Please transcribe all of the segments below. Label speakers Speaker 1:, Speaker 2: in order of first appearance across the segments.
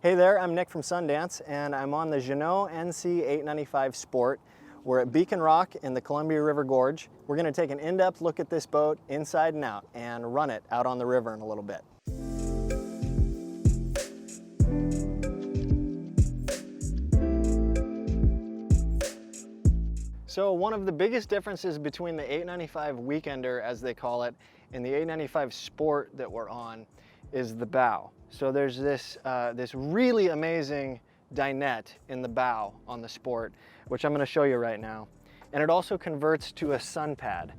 Speaker 1: Hey there, I'm Nick from Sundance, and I'm on the Jeanneau NC 895 Sport. We're at Beacon Rock in the Columbia River Gorge. We're going to take an in-depth look at this boat inside and out and run it out on the river in a little bit. So one of the biggest differences between the 895 Weekender, as they call it, and the 895 Sport that we're on is the bow. So there's this really amazing dinette in the bow on the Sport, which I'm going to show you right now. And it also converts to a sun pad.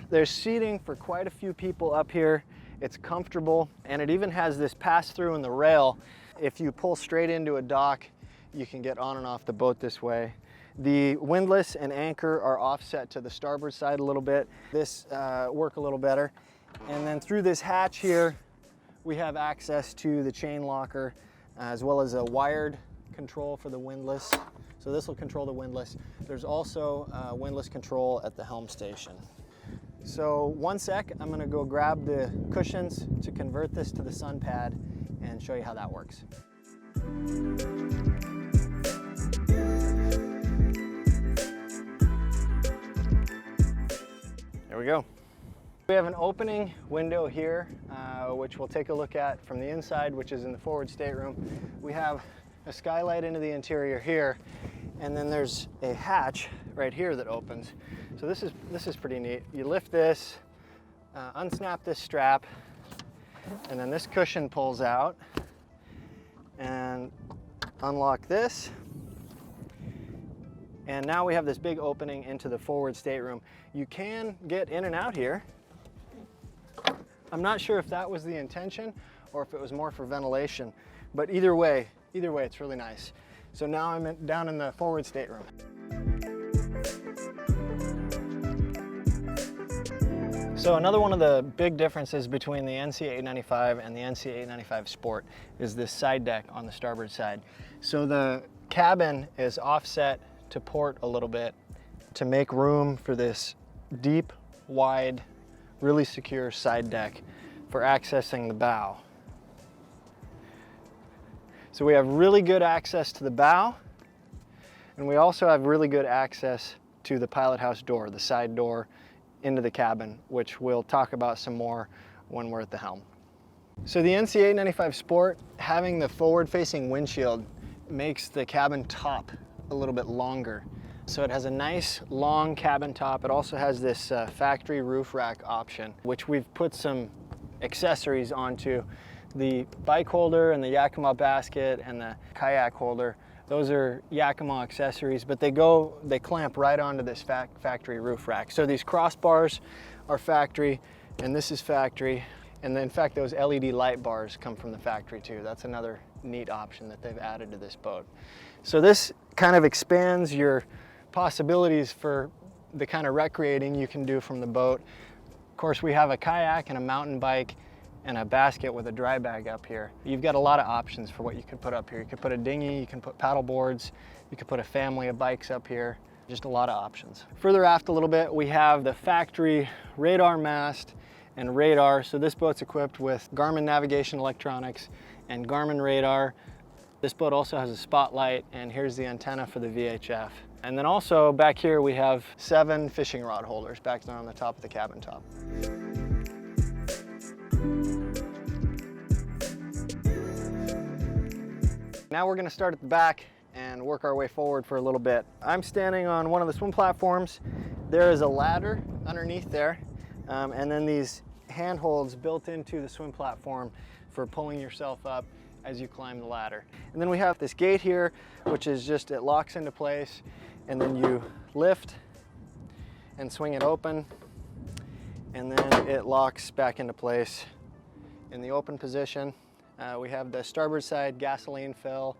Speaker 1: There's seating for quite a few people up here. It's comfortable, and it even has this pass-through in the rail. If you pull straight into a dock, you can get on and off the boat this way. The windlass and anchor are offset to the starboard side a little bit. This work a little better. And then through this hatch here, we have access to the chain locker, as well as a wired control for the windlass. So this will control the windlass. There's also windlass control at the helm station. So one sec, I'm gonna go grab the cushions to convert this to the sun pad and show you how that works. There we go. We have an opening window here, which we'll take a look at from the inside, which is in the forward stateroom. We have a skylight into the interior here, and then there's a hatch right here that opens. So this is pretty neat. You lift this, unsnap this strap, and then this cushion pulls out, and unlock this. And now we have this big opening into the forward stateroom. You can get in and out here. I'm not sure if that was the intention or if it was more for ventilation, but either way, it's really nice. So now I'm down in the forward stateroom. So another one of the big differences between the NC 895 and the NC 895 Sport is this side deck on the starboard side. So the cabin is offset to port a little bit to make room for this deep, wide, really secure side deck for accessing the bow. So we have really good access to the bow, and we also have really good access to the pilot house door, the side door into the cabin, which we'll talk about some more when we're at the helm. So the NC 895 Sport, having the forward-facing windshield, makes the cabin top a little bit longer. So it has a nice long cabin top. It also has this factory roof rack option, which we've put some accessories onto. The bike holder and the Yakima basket and the kayak holder, those are Yakima accessories, but they clamp right onto this factory roof rack. So these crossbars are factory, and this is factory. And then in fact, those LED light bars come from the factory too. That's another neat option that they've added to this boat. So this kind of expands your possibilities for the kind of recreating you can do from the boat. Of course, we have a kayak and a mountain bike and a basket with a dry bag up here. You've got a lot of options for what you could put up here. You could put a dinghy, you can put paddle boards, you could put a family of bikes up here. Just a lot of options. Further aft a little bit, we have the factory radar mast and radar. So this boat's equipped with Garmin navigation electronics and Garmin radar. This boat also has a spotlight, and here's the antenna for the VHF. And then also back here we have 7 fishing rod holders back there on the top of the cabin top. Now we're going to start at the back and work our way forward for a little bit. I'm standing on one of the swim platforms. There is a ladder underneath there, and then these handholds built into the swim platform for pulling yourself up as you climb the ladder. And then we have this gate here, which is just, it locks into place, and then you lift and swing it open, and then it locks back into place in the open position. We have the starboard side gasoline fill,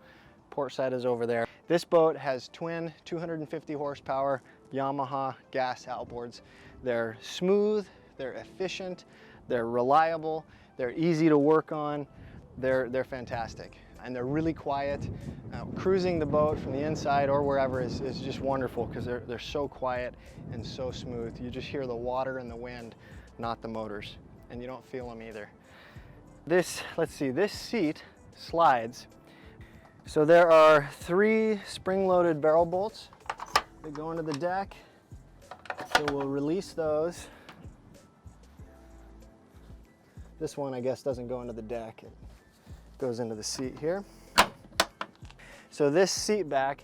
Speaker 1: port side is over there. This boat has twin 250 horsepower Yamaha gas outboards. They're smooth, they're efficient, they're reliable, they're easy to work on. They're fantastic, and they're really quiet. Cruising the boat from the inside or wherever is just wonderful because they're so quiet and so smooth. You just hear the water and the wind, not the motors, and you don't feel them either. Let's see, this seat slides So there are 3 spring-loaded barrel bolts that go into the deck. So we'll release those. This one, I guess, doesn't go into the deck. It goes into the seat here. So this seat back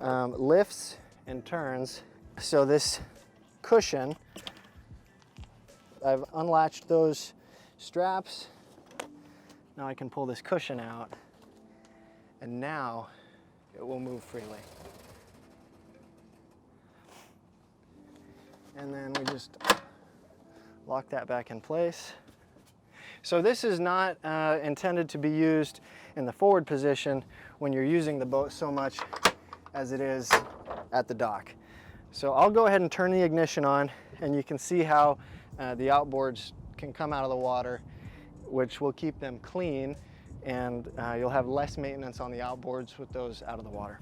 Speaker 1: lifts and turns. So this cushion, I've unlatched those straps. Now I can pull this cushion out, and now it will move freely. And then we just lock that back in place. So this is not intended to be used in the forward position when you're using the boat so much as it is at the dock. So I'll go ahead and turn the ignition on, and you can see how the outboards can come out of the water, which will keep them clean, and you'll have less maintenance on the outboards with those out of the water.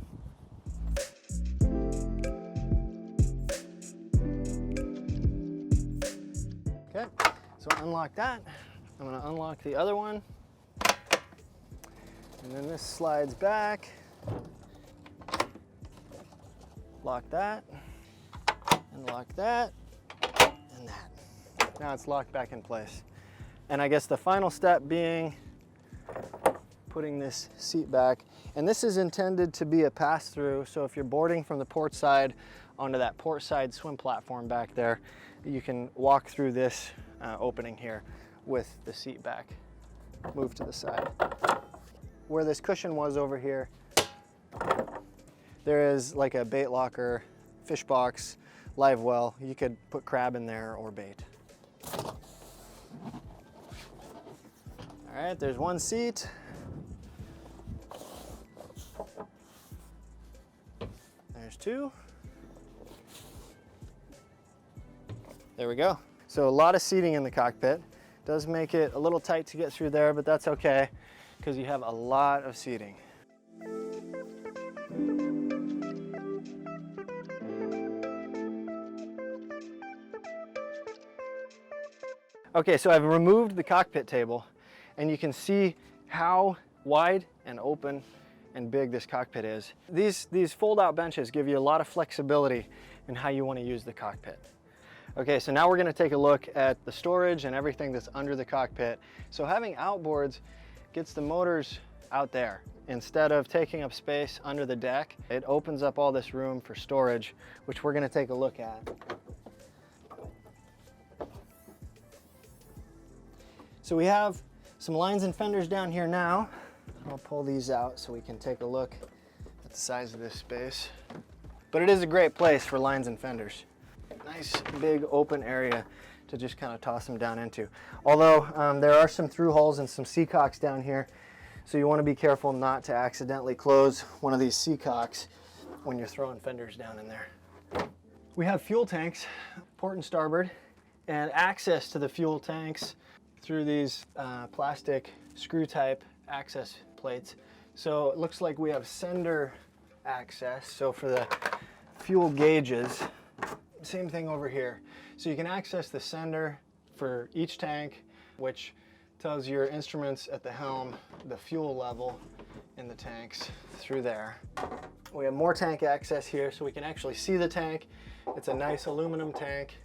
Speaker 1: Okay, so unlock that. I'm going to unlock the other one, and then this slides back. Lock that, and lock that, and that. Now it's locked back in place. And I guess the final step being putting this seat back. And this is intended to be a pass-through, so if you're boarding from the port side onto that port side swim platform back there, you can walk through this opening here with the seat back moved to the side. Where this cushion was over here, there is like a bait locker, fish box, live well. You could put crab in there or bait. All right, there's one seat. There's 2. There we go. So a lot of seating in the cockpit. Does make it a little tight to get through there, but that's okay because you have a lot of seating. Okay, so I've removed the cockpit table, and you can see how wide and open and big this cockpit is. These fold-out benches give you a lot of flexibility in how you want to use the cockpit. Okay, so now we're going to take a look at the storage and everything that's under the cockpit. So having outboards gets the motors out there. Instead of taking up space under the deck, it opens up all this room for storage, which we're going to take a look at. So we have some lines and fenders down here now. I'll pull these out so we can take a look at the size of this space. But it is a great place for lines and fenders. Nice big open area to just kind of toss them down into. Although there are some through holes and some seacocks down here, so you want to be careful not to accidentally close one of these seacocks when you're throwing fenders down in there. We have fuel tanks, port and starboard, and access to the fuel tanks through these plastic screw type access plates. So it looks like we have sender access. So for the fuel gauges, same thing over here. So you can access the sender for each tank, which tells your instruments at the helm the fuel level in the tanks through there. We have more tank access here, so we can actually see the tank. It's a nice aluminum tank.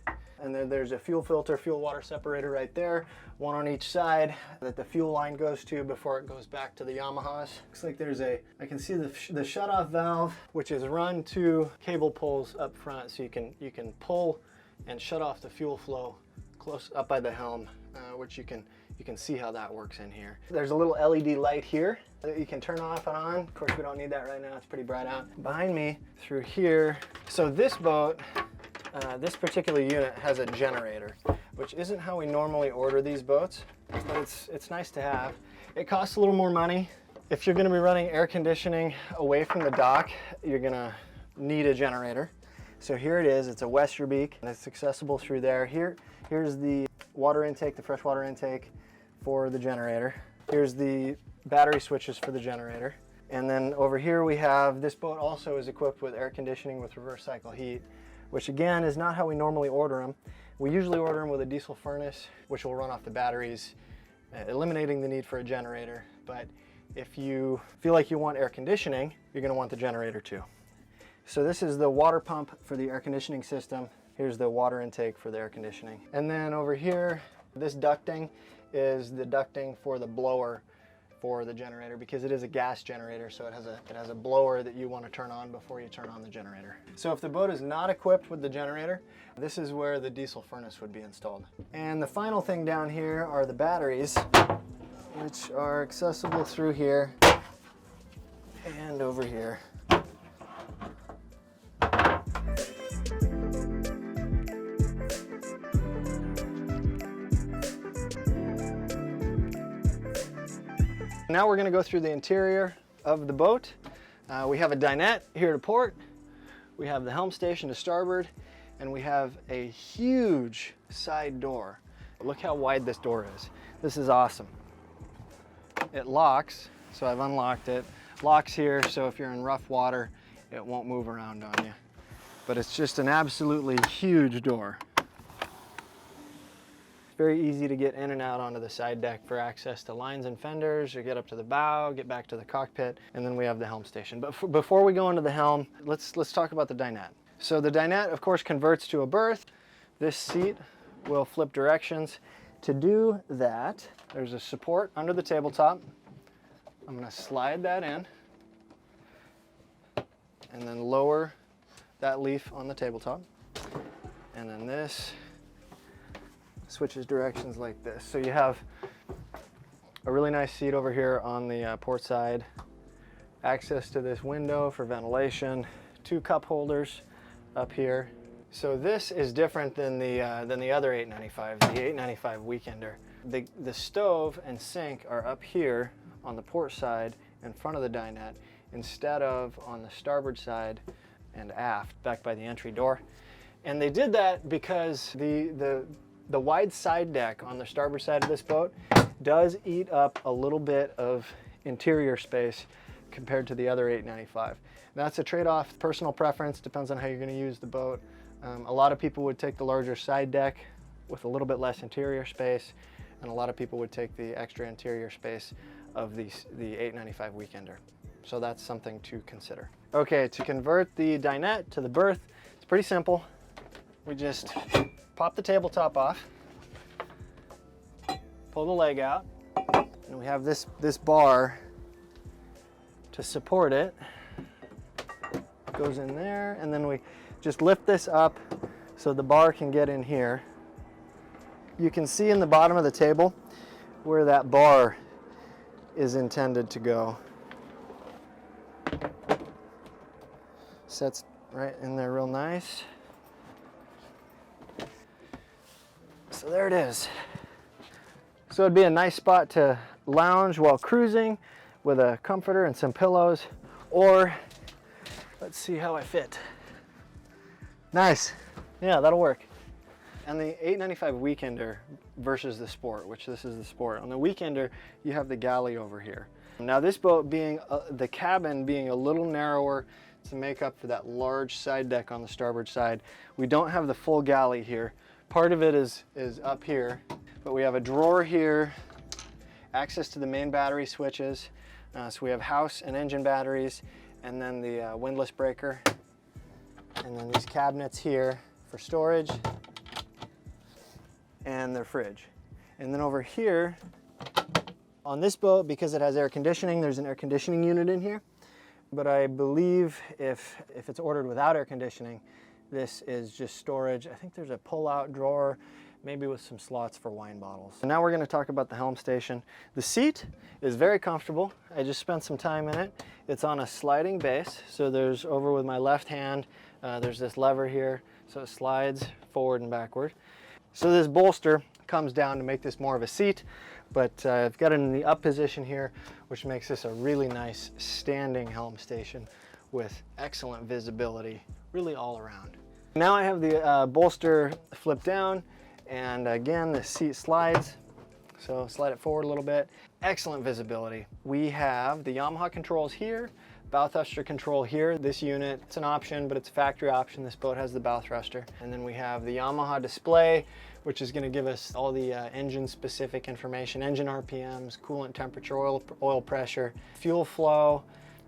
Speaker 1: And then there's a fuel filter, fuel water separator right there, one on each side that the fuel line goes to before it goes back to the Yamahas. Looks like there's I can see the shut-off valve, which is run to cable pulls up front, so you can pull and shut off the fuel flow close up by the helm, which you can see how that works in here. There's a little LED light here that you can turn off and on. Of course, we don't need that right now, it's pretty bright out. Behind me, through here, so this boat, this particular unit has a generator, which isn't how we normally order these boats, but it's nice to have. It costs a little more money. If you're going to be running air conditioning away from the dock, you're going to need a generator. So here it is. It's a Westerbeek, and it's accessible through there. Here's the water intake, the fresh water intake for the generator. Here's the battery switches for the generator. And then over here we have, this boat also is equipped with air conditioning with reverse cycle heat, which again is not how we normally order them. We usually order them with a diesel furnace, which will run off the batteries, eliminating the need for a generator. But If you feel like you want air conditioning, you're going to want the generator too. So this is the water pump for the air conditioning system. Here's the water intake for the air conditioning. And then over here, this ducting is the ducting for the blower for the generator, because it is a gas generator, so it has a blower that you want to turn on before you turn on the generator. So if the boat is not equipped with the generator, this is where the diesel furnace would be installed. And the final thing down here are the batteries, which are accessible through here and over here. Now we're going to go through the interior of the boat. We have a dinette here to port, we have the helm station to starboard, and we have a huge side door. Look how wide this door is. This is awesome. It locks, so I've unlocked it. Locks here, so if you're in rough water, it won't move around on you. But it's just an absolutely huge door. Very easy to get in and out onto the side deck for access to lines and fenders, or get up to the bow, get back to the cockpit, and then we have the helm station. But before we go into the helm, let's talk about the dinette. So the dinette, of course, converts to a berth. This seat will flip directions. To do that, there's a support under the tabletop. I'm going to slide that in and then lower that leaf on the tabletop. And then this switches directions like this. So you have a really nice seat over here on the port side, access to this window for ventilation, 2 cup holders up here. So this is different than the other 895, the 895 Weekender. The stove and sink are up here on the port side in front of the dinette, instead of on the starboard side and aft, back by the entry door. And they did that because the wide side deck on the starboard side of this boat does eat up a little bit of interior space compared to the other 895. That's a trade-off, personal preference, depends on how you're going to use the boat. A lot of people would take the larger side deck with a little bit less interior space, and a lot of people would take the extra interior space of the 895 Weekender. So that's something to consider. Okay, to convert the dinette to the berth, it's pretty simple. We just pop the tabletop off, pull the leg out, and we have this bar to support it. Goes in there, and then we just lift this up so the bar can get in here. You can see in the bottom of the table where that bar is intended to go. Sets right in there real nice. So there it is. So it'd be a nice spot to lounge while cruising with a comforter and some pillows, or let's see how I fit. Nice. Yeah, that'll work. And the 895 Weekender versus the Sport, which this is the Sport. On the Weekender, you have the galley over here. Now this boat being, the cabin being a little narrower to make up for that large side deck on the starboard side, we don't have the full galley here. Part of it is up here, but we have a drawer here, access to the main battery switches. So we have house and engine batteries, and then the windlass breaker, and then these cabinets here for storage, and their fridge. And then over here, on this boat, because it has air conditioning, there's an air conditioning unit in here. But I believe if it's ordered without air conditioning, this is just storage. I think there's a pull-out drawer, maybe with some slots for wine bottles. So now we're going to talk about the helm station. The seat is very comfortable. I just spent some time in it. It's on a sliding base, so there's, over with my left hand, there's this lever here, so it slides forward and backward. So this bolster comes down to make this more of a seat, but I've got it in the up position here, which makes this a really nice standing helm station with excellent visibility, really all around. Now I have the bolster flipped down, and again the seat slides, so slide it forward a little bit. Excellent visibility. We have the Yamaha controls here, Bow thruster control here. This unit, it's an option, but it's a factory option. This boat has the bow thruster. And then we have the Yamaha display, which is going to give us all the engine specific information, engine RPMs, coolant temperature, oil pressure, fuel flow,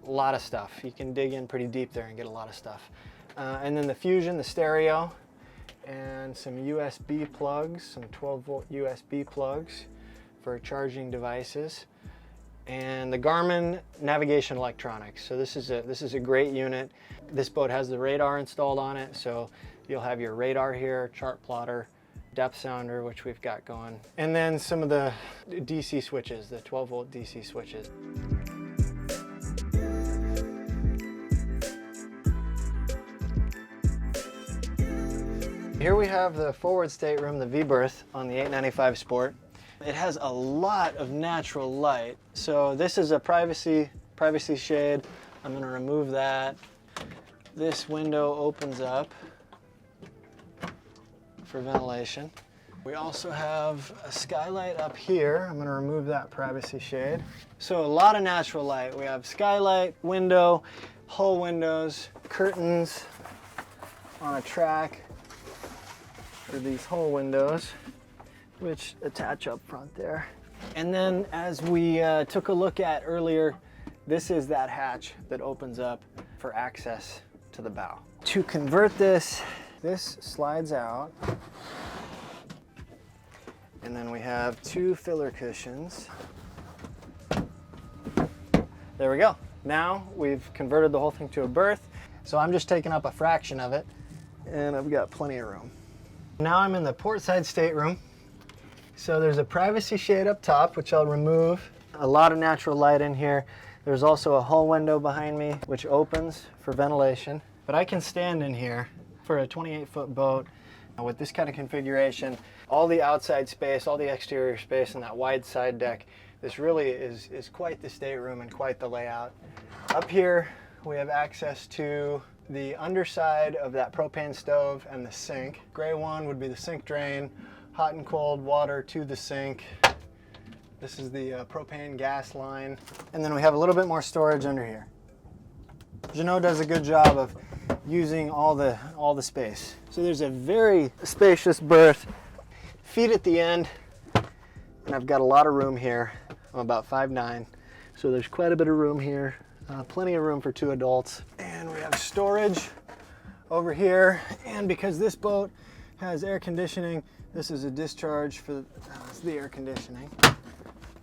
Speaker 1: a lot of stuff. You can dig in pretty deep there and get a lot of stuff. And then the Fusion, the stereo, and some USB plugs, some 12-volt USB plugs for charging devices, and the Garmin navigation electronics. So this is a great unit. This boat has the radar installed on it, so you'll have your radar here, chart plotter, depth sounder, which we've got going, and then some of the DC switches, the 12-volt DC switches. Here we have the forward stateroom, the V-berth on the 895 Sport. It has a lot of natural light. So this is a privacy shade. I'm going to remove that. This window opens up for ventilation. We also have a skylight up here. I'm going to remove that privacy shade. So a lot of natural light. We have skylight, window, hull windows, curtains on a track for these hull windows, which attach up front there. And then, as we took a look at earlier, this is that hatch that opens up for access to the bow. To convert this slides out, and then we have two filler cushions. There we go. Now we've converted the whole thing to a berth, so I'm just taking up a fraction of it, and I've got plenty of room. Now I'm in the portside stateroom. So there's a privacy shade up top, which I'll remove. A lot of natural light in here. There's also a hull window behind me, which opens for ventilation. But I can stand in here for a 28-foot boat with this kind of configuration. All the outside space, all the exterior space, and that wide side deck. This really is quite the stateroom and quite the layout. Up here, we have access to the underside of that propane stove and the sink. Gray one would be the sink drain, hot and cold water to the sink. This is the propane gas line. And then we have a little bit more storage under here. Jeanneau does a good job of using all the space. So there's a very spacious berth, feet at the end, and I've got a lot of room here. I'm about 5'9", so there's quite a bit of room here. Plenty of room for two adults. And we have storage over here. And because this boat has air conditioning, this is a discharge for the air conditioning.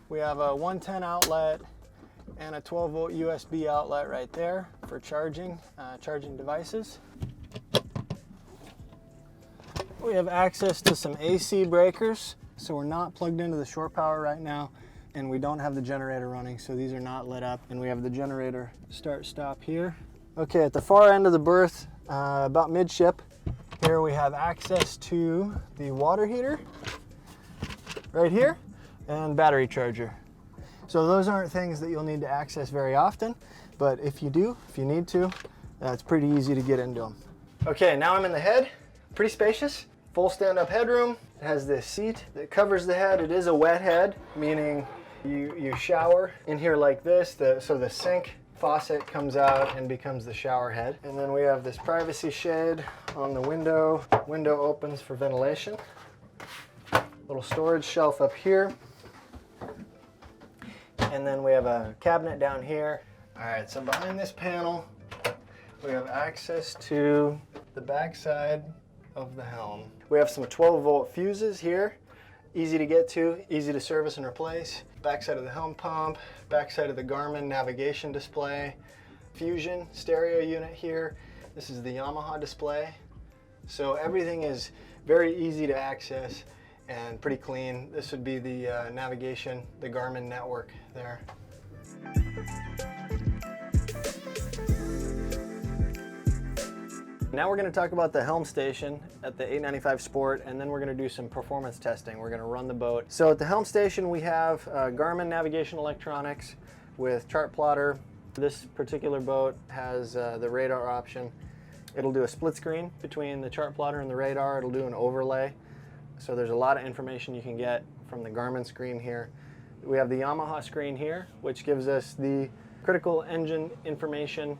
Speaker 1: We have a 110 outlet and a 12-volt USB outlet right there for charging devices. We have access to some AC breakers, so we're not plugged into the shore power right now. And we don't have the generator running, so these are not lit up. And we have the generator start-stop here. Okay, at the far end of the berth, about midship, here we have access to the water heater right here and battery charger. So those aren't things that you'll need to access very often, but if you need to, it's pretty easy to get into them. Okay, now I'm in the head. Pretty spacious. Full stand-up headroom. It has this seat that covers the head. It is a wet head, meaning you shower in here like this, so the sink faucet comes out and becomes the shower head. And then we have this privacy shade on the window. Window opens for ventilation. Little storage shelf up here. And then we have a cabinet down here. All right, so behind this panel, we have access to the backside of the Helm. We have some 12-volt fuses here. Easy to get to, easy to service and replace. Backside of the Helm pump, backside of the Garmin navigation display. Fusion stereo unit here. This is the Yamaha display. So everything is very easy to access and pretty clean. This would be the navigation, the Garmin network there. Now we're going to talk about the Helm station at the 895 Sport, and then we're going to do some performance testing. We're going to run the boat. So at the Helm station we have Garmin navigation electronics with chart plotter. This particular boat has the radar option. It'll do a split screen between the chart plotter and the radar. It'll do an overlay. So there's a lot of information you can get from the Garmin screen here. We have the Yamaha screen here, which gives us the critical engine information,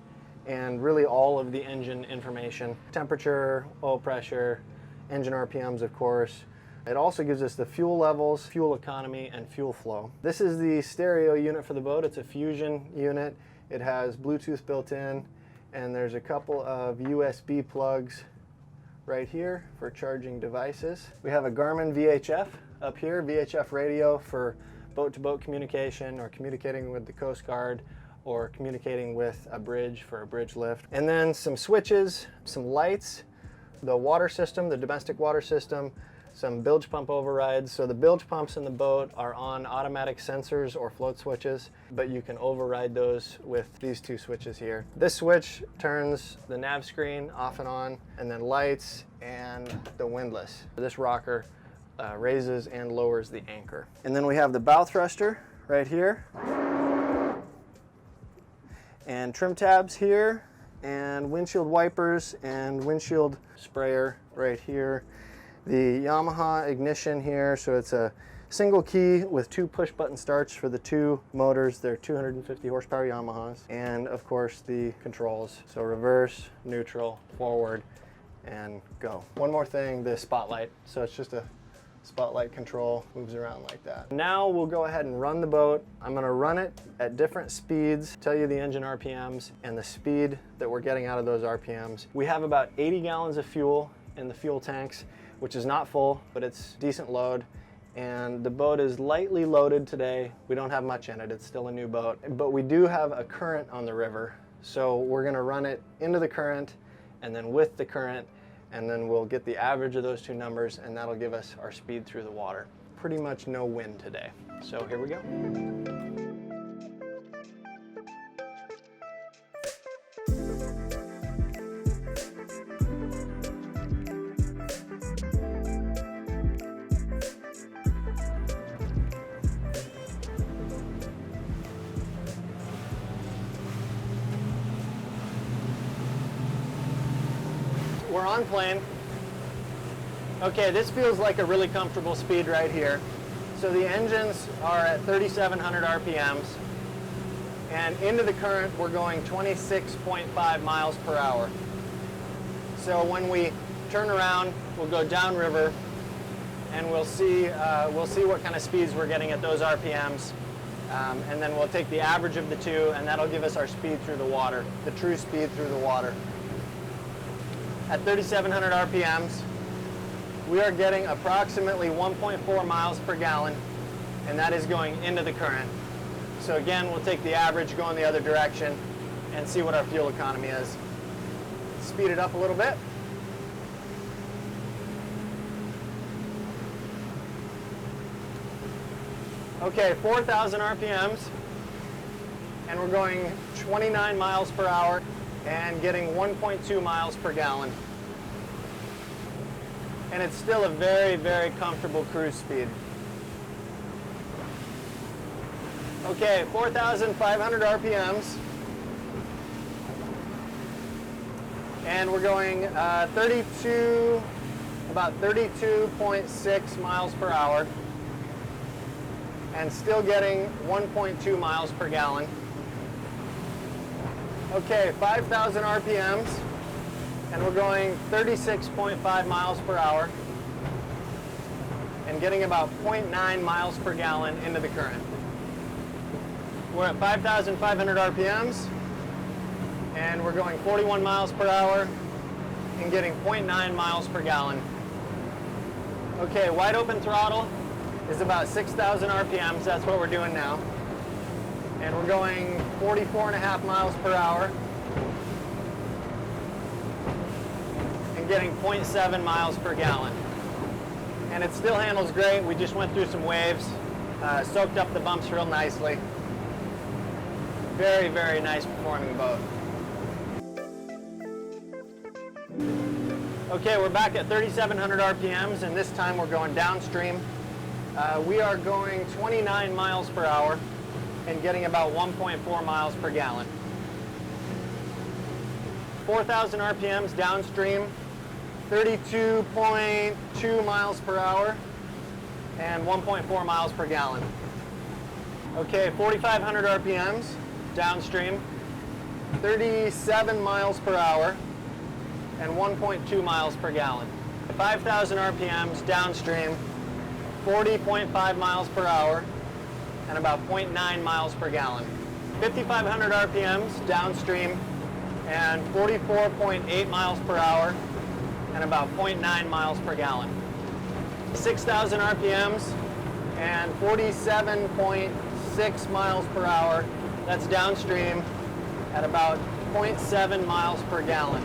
Speaker 1: and really all of the engine information. Temperature, oil pressure, engine RPMs, of course. It also gives us the fuel levels, fuel economy, and fuel flow. This is the stereo unit for the boat. It's a Fusion unit. It has Bluetooth built in, and there's a couple of USB plugs right here for charging devices. We have a Garmin VHF up here, VHF radio for boat-to-boat communication, or communicating with the Coast Guard, or communicating with a bridge for a bridge lift. And then some switches, some lights, the water system, the domestic water system, some bilge pump overrides. So the bilge pumps in the boat are on automatic sensors or float switches, but you can override those with these two switches here. This switch turns the nav screen off and on, and then lights and the windlass. This rocker raises and lowers the anchor. And then we have the bow thruster right here, and trim tabs here, and windshield wipers and windshield sprayer right here. The Yamaha ignition here, so it's a single key with 2 push button starts for the 2 motors. They're 250 horsepower Yamahas. And of course the controls, so reverse, neutral, forward, and go. One more thing, the spotlight. So it's just a spotlight control, moves around like that. Now we'll go ahead and run the boat. I'm gonna run it at different speeds, tell you the engine RPMs and the speed that we're getting out of those RPMs. We have about 80 gallons of fuel in the fuel tanks, which is not full, but it's decent load. And the boat is lightly loaded today. We don't have much in it, it's still a new boat. But we do have a current on the river. So we're gonna run it into the current and then with the current, and then we'll get the average of those two numbers, and that'll give us our speed through the water. Pretty much no wind today. So here we go. We're on plane. Okay, this feels like a really comfortable speed right here. So the engines are at 3,700 RPMs, and into the current we're going 26.5 miles per hour. So when we turn around, we'll go downriver, and we'll see what kind of speeds we're getting at those RPMs, and then we'll take the average of the two, and that'll give us our speed through the water, the true speed through the water. At 3,700 RPMs, we are getting approximately 1.4 miles per gallon, and that is going into the current. So again, we'll take the average, go in the other direction, and see what our fuel economy is. Speed it up a little bit. Okay, 4,000 RPMs, and we're going 29 miles per hour and getting 1.2 miles per gallon. And it's still a very, very comfortable cruise speed. Okay, 4,500 RPMs. And we're going about 32.6 miles per hour, and still getting 1.2 miles per gallon. Okay, 5,000 RPMs, and we're going 36.5 miles per hour, and getting about 0.9 miles per gallon into the current. We're at 5,500 RPMs, and we're going 41 miles per hour, and getting 0.9 miles per gallon. Okay, wide open throttle is about 6,000 RPMs, that's what we're doing now. And we're going 44.5 miles per hour and getting 0.7 miles per gallon. And it still handles great. We just went through some waves, soaked up the bumps real nicely. Very, very nice performing boat. Okay, we're back at 3,700 RPMs, and this time we're going downstream. We are going 29 miles per hour and getting about 1.4 miles per gallon. 4,000 RPMs downstream, 32.2 miles per hour, and 1.4 miles per gallon. Okay, 4,500 RPMs, downstream, 37 miles per hour, and 1.2 miles per gallon. 5,000 RPMs downstream, 40.5 miles per hour, and about 0.9 miles per gallon. 5,500 RPMs downstream, and 44.8 miles per hour, and about 0.9 miles per gallon. 6,000 RPMs and 47.6 miles per hour, that's downstream at about 0.7 miles per gallon.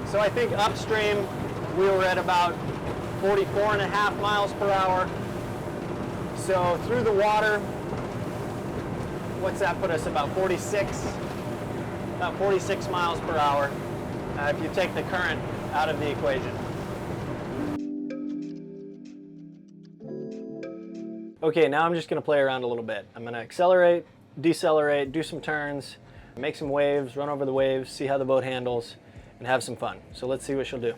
Speaker 1: So I think upstream we were at about 44.5 miles per hour. So through the water, what's that put us, about 46 miles per hour if you take the current out of the equation. Okay, now I'm just going to play around a little bit. I'm going to accelerate, decelerate, do some turns, make some waves, run over the waves, see how the boat handles, and have some fun. So let's see what she'll do.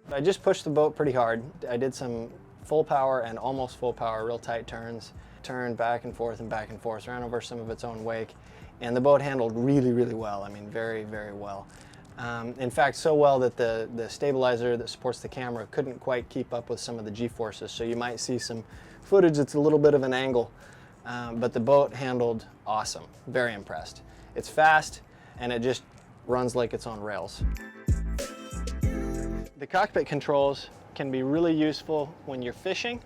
Speaker 1: I just pushed the boat pretty hard. I did some full power and almost full power, real tight turns. Turned back and forth, ran over some of its own wake. And the boat handled really, really well. I mean, very, very well. In fact, so well that the stabilizer that supports the camera couldn't quite keep up with some of the G-forces. So you might see some footage that's a little bit of an angle. But the boat handled awesome. Very impressed. It's fast, and it just runs like it's on rails. The cockpit controls can be really useful when you're fishing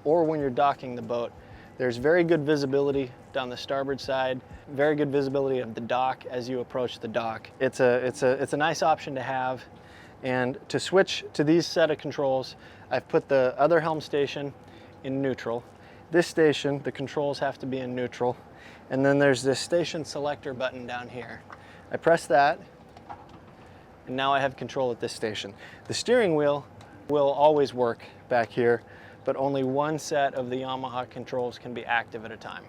Speaker 1: or when you're docking the boat. There's very good visibility down the starboard side, very good visibility of the dock as you approach the dock. It's a nice option to have. And to switch to these set of controls, I've put the other helm station in neutral. This station, the controls have to be in neutral. And then there's this station selector button down here. I press that, and now I have control at this station. The steering wheel will always work back here, but only one set of the Yamaha controls can be active at a time.